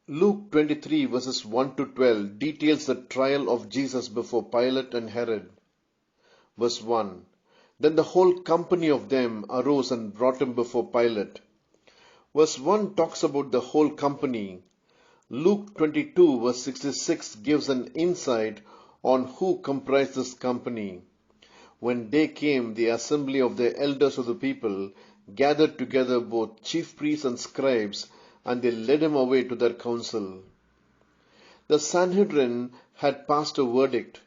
Luke 23 verses 1 to 12 details the trial of Jesus before Pilate and Herod. Verse 1. Then the whole company of them arose and brought him before Pilate. Verse 1 talks about the whole company. Luke 22 verse 66 gives an insight on who comprised this company. When day came, the assembly of the elders of the people gathered together both chief priests and scribes, and they led him away to their council. The Sanhedrin had passed a verdict.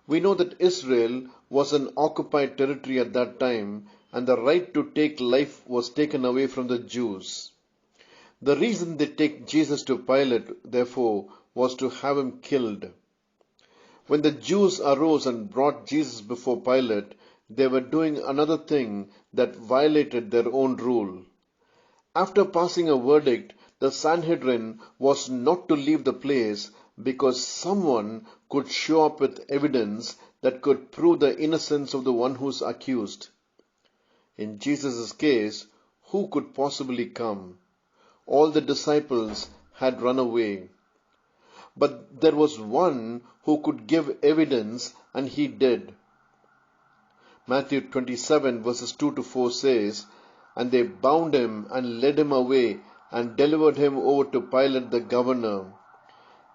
We know that Israel was an occupied territory at that time, and the right to take life was taken away from the Jews. The reason they take Jesus to Pilate, therefore, was to have him killed. When the Jews arose and brought Jesus before Pilate, they were doing another thing that violated their own rule. After passing a verdict, the Sanhedrin was not to leave the place because someone could show up with evidence that could prove the innocence of the one who is accused. In Jesus' case, who could possibly come? All the disciples had run away. But there was one who could give evidence, and he did. Matthew 27 verses 2 to 4 says, And they bound him and led him away and delivered him over to Pilate the governor.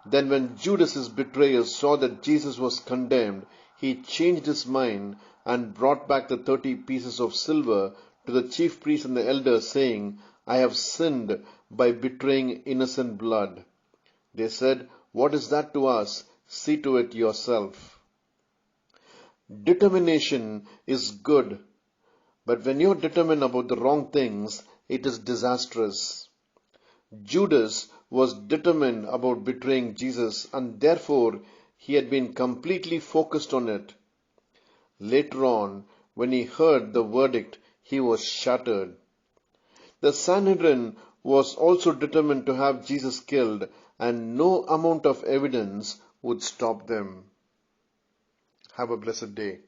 Then when Judas his betrayer saw that Jesus was condemned, he changed his mind and brought back the 30 pieces of silver to the chief priests and the elders, saying, I have sinned by betraying innocent blood. They said, What is that to us? See to it yourself. Determination is good, but when you're determined about the wrong things, it is disastrous. Judas was determined about betraying Jesus, and therefore he had been completely focused on it. Later on, when he heard the verdict, he was shattered. The Sanhedrin was also determined to have Jesus killed, and no amount of evidence would stop them. Have a blessed day.